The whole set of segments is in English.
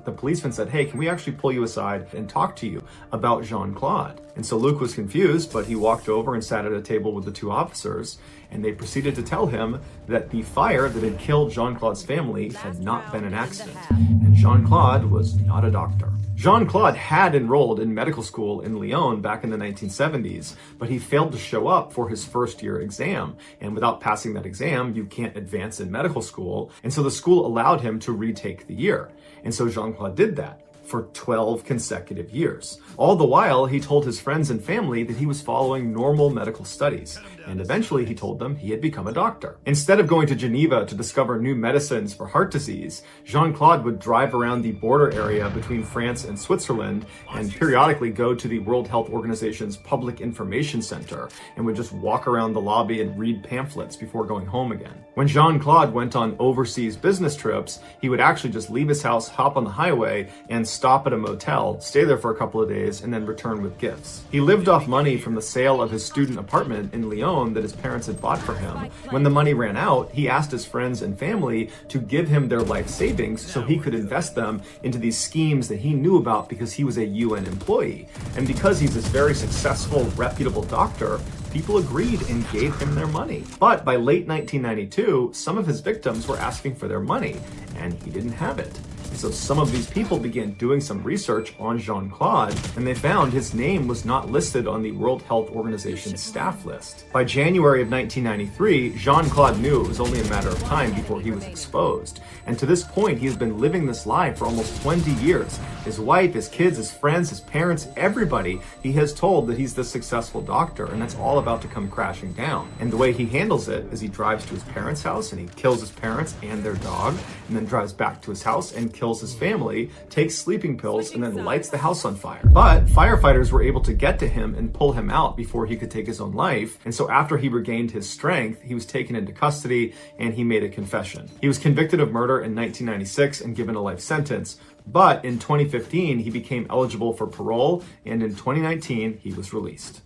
the policeman said, "Hey, can we actually pull you aside and talk to you about Jean-Claude?" And so Luke was confused, but he walked over and sat at a table with the two officers, and they proceeded to tell him that the fire that had killed Jean-Claude's family had not been an accident, and Jean-Claude was not a doctor. Jean-Claude had enrolled in medical school in Lyon back in the 1970s, but he failed to show up for his first year exam. And without passing that exam, you can't advance in medical school. And so the school allowed him to retake the year. And so Jean-Claude did that for 12 consecutive years. All the while, he told his friends and family that he was following normal medical studies, and eventually he told them he had become a doctor. Instead of going to Geneva to discover new medicines for heart disease, Jean-Claude would drive around the border area between France and Switzerland and periodically go to the World Health Organization's Public Information Center and would just walk around the lobby and read pamphlets before going home again. When Jean-Claude went on overseas business trips, he would actually just leave his house, hop on the highway, and stop at a motel, stay there for a couple of days, and then return with gifts. He lived off money from the sale of his student apartment in Lyon that his parents had bought for him. When the money ran out, he asked his friends and family to give him their life savings so he could invest them into these schemes that he knew about because he was a UN employee. And because he's this very successful, reputable doctor, people agreed and gave him their money. But by late 1992, some of his victims were asking for their money, and he didn't have it. So some of these people began doing some research on Jean-Claude, and they found his name was not listed on the World Health Organization's staff list. By January of 1993, Jean-Claude knew it was only a matter of time before he was exposed. And to this point, he has been living this lie for almost 20 years. His wife, his kids, his friends, his parents, everybody, he has told that he's this successful doctor, and that's all about to come crashing down. And the way he handles it is he drives to his parents' house and he kills his parents and their dog, and then drives back to his house and kills his family, takes sleeping pills, and then lights the house on fire. But firefighters were able to get to him and pull him out before he could take his own life. And so after he regained his strength, he was taken into custody and he made a confession. He was convicted of murder in 1996 and given a life sentence. But in 2015, he became eligible for parole, and in 2019, he was released.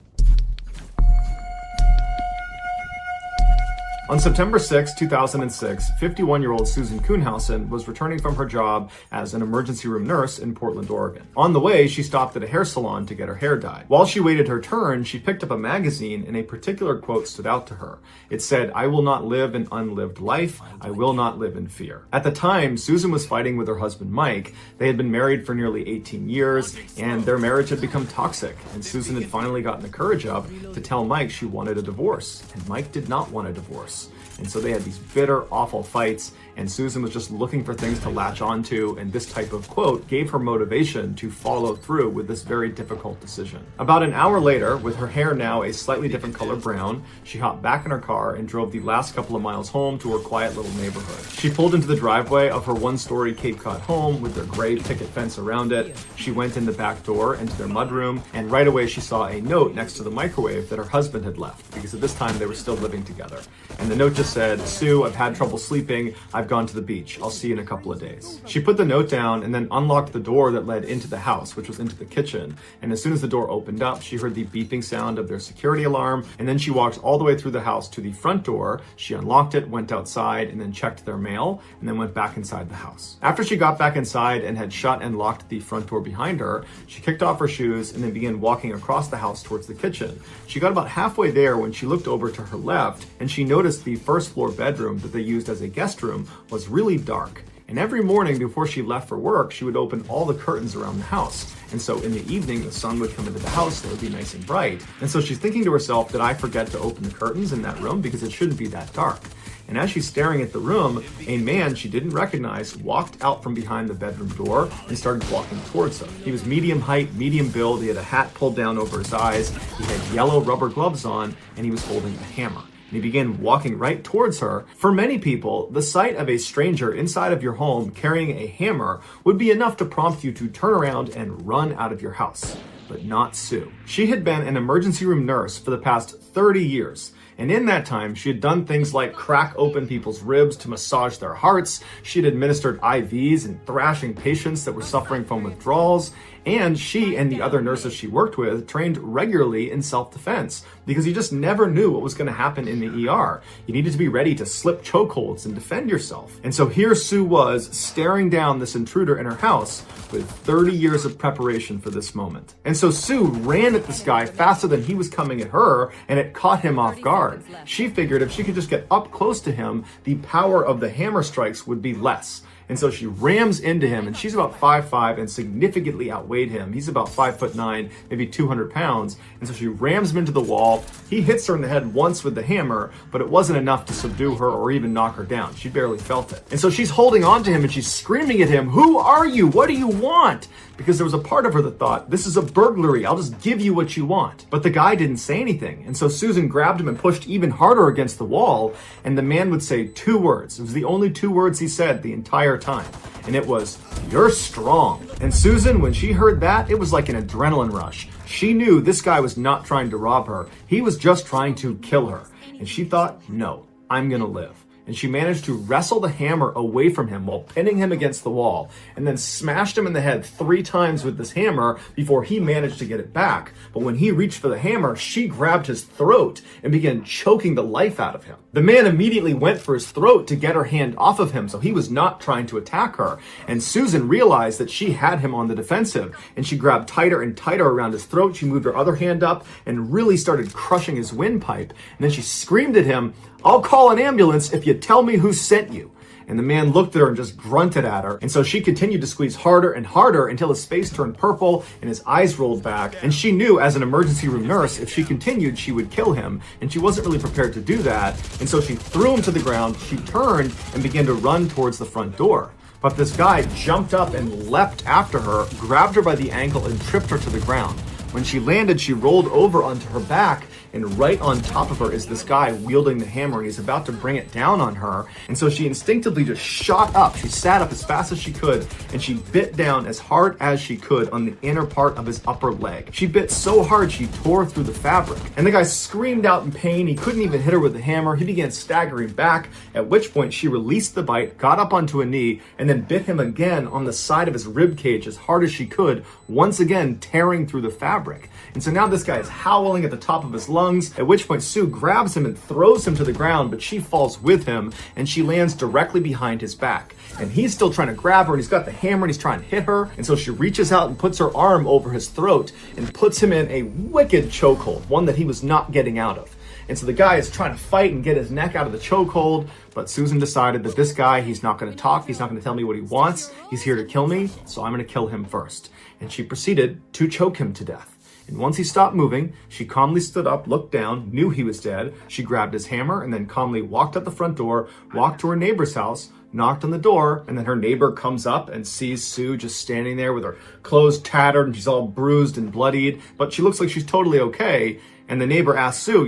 On September 6, 2006, 51-year-old Susan Kuhnhausen was returning from her job as an emergency room nurse in Portland, Oregon. On the way, she stopped at a hair salon to get her hair dyed. While she waited her turn, she picked up a magazine, and a particular quote stood out to her. It said, "I will not live an unlived life. I will not live in fear." At the time, Susan was fighting with her husband, Mike. They had been married for nearly 18 years, and their marriage had become toxic. And Susan had finally gotten the courage up to tell Mike she wanted a divorce, and Mike did not want a divorce. And so they had these bitter, awful fights, and Susan was just looking for things to latch onto, and this type of quote gave her motivation to follow through with this very difficult decision. About an hour later, with her hair now a slightly different color brown, she hopped back in her car and drove the last couple of miles home to her quiet little neighborhood. She pulled into the driveway of her one-story Cape Cod home with their gray picket fence around it. She went in the back door into their mudroom, and right away she saw a note next to the microwave that her husband had left, because at this time they were still living together. And the note just said, "Sue, I've had trouble sleeping. I've gone to the beach. I'll see you in a couple of days." She put the note down and then unlocked the door that led into the house, which was into the kitchen. And as soon as the door opened up, she heard the beeping sound of their security alarm. And then she walked all the way through the house to the front door. She unlocked it, went outside, and then checked their mail, and then went back inside the house. After she got back inside and had shut and locked the front door behind her, she kicked off her shoes and then began walking across the house towards the kitchen. She got about halfway there when she looked over to her left, and she noticed the first floor bedroom that they used as a guest room was really dark. And every morning before she left for work, she would open all the curtains around the house. And so in the evening, the sun would come into the house and it would be nice and bright. And so she's thinking to herself, did I forget to open the curtains in that room? Because it shouldn't be that dark. And as she's staring at the room, a man she didn't recognize walked out from behind the bedroom door and started walking towards her. He was medium height, medium build. He had a hat pulled down over his eyes. He had yellow rubber gloves on, and he was holding a hammer. And he began walking right towards her. For many people, the sight of a stranger inside of your home carrying a hammer would be enough to prompt you to turn around and run out of your house. But not Sue. She had been an emergency room nurse for the past 30 years. And in that time, she had done things like crack open people's ribs to massage their hearts. She had administered IVs and thrashing patients that were suffering from withdrawals. And she and the other nurses she worked with trained regularly in self-defense because you just never knew what was going to happen in the ER. You needed to be ready to slip chokeholds and defend yourself. And so here Sue was staring down this intruder in her house with 30 years of preparation for this moment. And so Sue ran at this guy faster than he was coming at her, and it caught him off guard. She figured if she could just get up close to him, the power of the hammer strikes would be less. And so she rams into him, and she's about 5'5" and significantly outweighed him. He's about 5'9", maybe 200 pounds. And so she rams him into the wall. He hits her in the head once with the hammer, but it wasn't enough to subdue her or even knock her down. She barely felt it. And so she's holding on to him and she's screaming at him, "Who are you? What do you want?" Because there was a part of her that thought, this is a burglary. I'll just give you what you want. But the guy didn't say anything. And so Susan grabbed him and pushed even harder against the wall. And the man would say 2 words. It was the only 2 words he said the entire time. And it was, "You're strong." And Susan, when she heard that, it was like an adrenaline rush. She knew this guy was not trying to rob her. He was just trying to kill her. And she thought, no, I'm gonna live. And she managed to wrestle the hammer away from him while pinning him against the wall, and then smashed him in the head 3 times with this hammer before he managed to get it back. But when he reached for the hammer, she grabbed his throat and began choking the life out of him. The man immediately went for his throat to get her hand off of him, so he was not trying to attack her. And Susan realized that she had him on the defensive, and she grabbed tighter and tighter around his throat. She moved her other hand up and really started crushing his windpipe. And then she screamed at him, "I'll call an ambulance if you tell me who sent you." And the man looked at her and just grunted at her. And so she continued to squeeze harder and harder until his face turned purple and his eyes rolled back. And she knew as an emergency room nurse, if she continued, she would kill him. And she wasn't really prepared to do that. And so she threw him to the ground. She turned and began to run towards the front door. But this guy jumped up and leapt after her, grabbed her by the ankle and tripped her to the ground. When she landed, she rolled over onto her back, and right on top of her is this guy wielding the hammer, and he's about to bring it down on her. And so she instinctively just shot up. She sat up as fast as she could, and she bit down as hard as she could on the inner part of his upper leg. She bit so hard she tore through the fabric. And the guy screamed out in pain. He couldn't even hit her with the hammer. He began staggering back, at which point she released the bite, got up onto a knee, and then bit him again on the side of his rib cage as hard as she could, once again tearing through the fabric. And so now this guy is howling at the top of his lungs, at which point Sue grabs him and throws him to the ground, but she falls with him and she lands directly behind his back. And he's still trying to grab her, and he's got the hammer and he's trying to hit her. And so she reaches out and puts her arm over his throat and puts him in a wicked chokehold, one that he was not getting out of. And so the guy is trying to fight and get his neck out of the chokehold, but Susan decided that this guy, he's not going to talk, he's not going to tell me what he wants, he's here to kill me, so I'm going to kill him first. And she proceeded to choke him to death. And once he stopped moving, she calmly stood up, looked down, knew he was dead. She grabbed his hammer and then calmly walked out the front door, walked to her neighbor's house, knocked on the door, and then her neighbor comes up and sees Sue just standing there with her clothes tattered and she's all bruised and bloodied, but she looks like she's totally okay. And the neighbor asked Sue,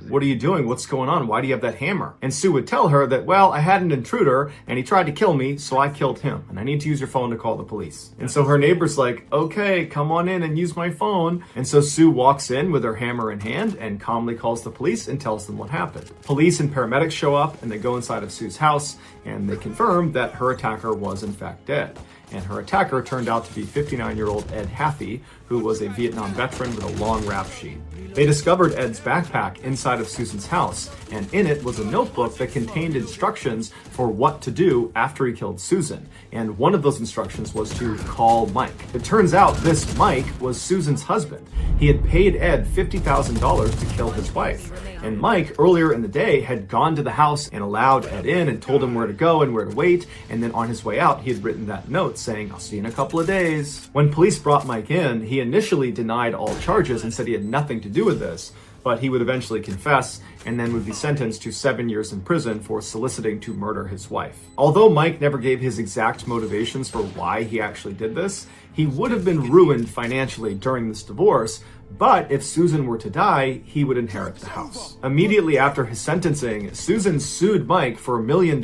"What are you doing? What's going on? Why do you have that hammer?" And Sue would tell her that, "Well, I had an intruder and he tried to kill me, so I killed him. And I need to use your phone to call the police." And so her neighbor's like, "Okay, come on in and use my phone." And so Sue walks in with her hammer in hand and calmly calls the police and tells them what happened. Police and paramedics show up and they go inside of Sue's house and they confirm that her attacker was in fact dead. And her attacker turned out to be 59-year-old Ed Haffey, who was a Vietnam veteran with a long rap sheet. They discovered Ed's backpack inside of Susan's house, and in it was a notebook that contained instructions for what to do after he killed Susan. And one of those instructions was to call Mike. It turns out this Mike was Susan's husband. He had paid Ed $50,000 to kill his wife. And Mike, earlier in the day, had gone to the house and allowed Ed in and told him where to go and where to wait. And then on his way out, he had written that note saying, "I'll see you in a couple of days." When police brought Mike in, he initially denied all charges and said he had nothing to do with this, but he would eventually confess and then would be sentenced to 7 years in prison for soliciting to murder his wife. Although Mike never gave his exact motivations for why he actually did this, he would have been ruined financially during this divorce, but if Susan were to die, he would inherit the house. Immediately after his sentencing, Susan sued Mike for $1 million,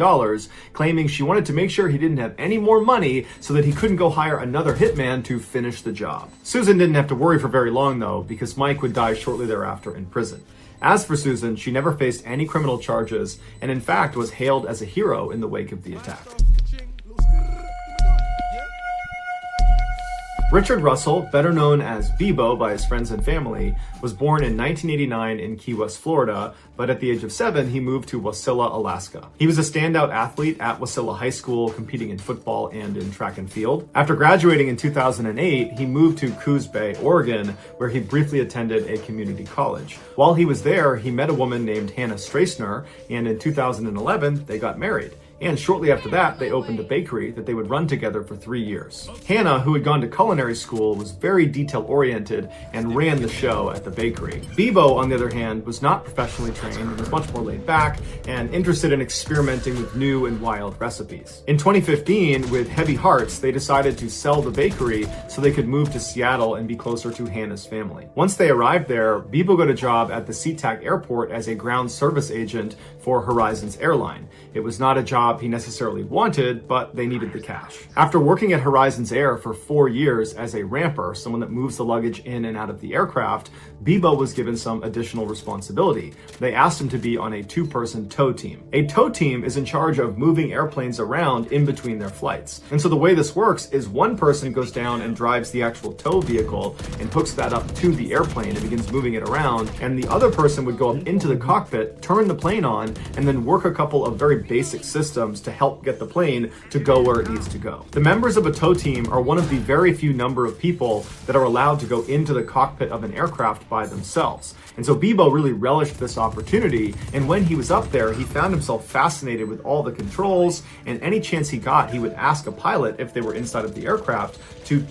claiming she wanted to make sure he didn't have any more money so that he couldn't go hire another hitman to finish the job. Susan didn't have to worry for very long though, because Mike would die shortly thereafter in prison. As for Susan, she never faced any criminal charges and in fact was hailed as a hero in the wake of the attack. Richard Russell, better known as Bebo by his friends and family, was born in 1989 in Key West, Florida, but at the age of 7, he moved to Wasilla, Alaska. He was a standout athlete at Wasilla High School, competing in football and in track and field. After graduating in 2008, he moved to Coos Bay, Oregon, where he briefly attended a community college. While he was there, he met a woman named Hannah Strassner, and in 2011, they got married. And shortly after that, they opened a bakery that they would run together for 3 years. Hannah, who had gone to culinary school, was very detail-oriented and ran the show at the bakery. Bebo, on the other hand, was not professionally trained and was much more laid back and interested in experimenting with new and wild recipes. In 2015, with heavy hearts, they decided to sell the bakery so they could move to Seattle and be closer to Hannah's family. Once they arrived there, Bebo got a job at the SeaTac airport as a ground service agent for Horizons Airline. It was not a job he necessarily wanted, but they needed the cash. After working at Horizons Air for 4 years as a ramper, someone that moves the luggage in and out of the aircraft, Bebo was given some additional responsibility. They asked him to be on a 2-person tow team. A tow team is in charge of moving airplanes around in between their flights. And so the way this works is one person goes down and drives the actual tow vehicle and hooks that up to the airplane and begins moving it around, and the other person would go up into the cockpit, turn the plane on, and then work a couple of very basic systems to help get the plane to go where it needs to go. The members of a tow team are one of the very few number of people that are allowed to go into the cockpit of an aircraft by themselves. And so Bebo really relished this opportunity, and when he was up there, he found himself fascinated with all the controls, and any chance he got, he would ask a pilot if they were inside of the aircraft to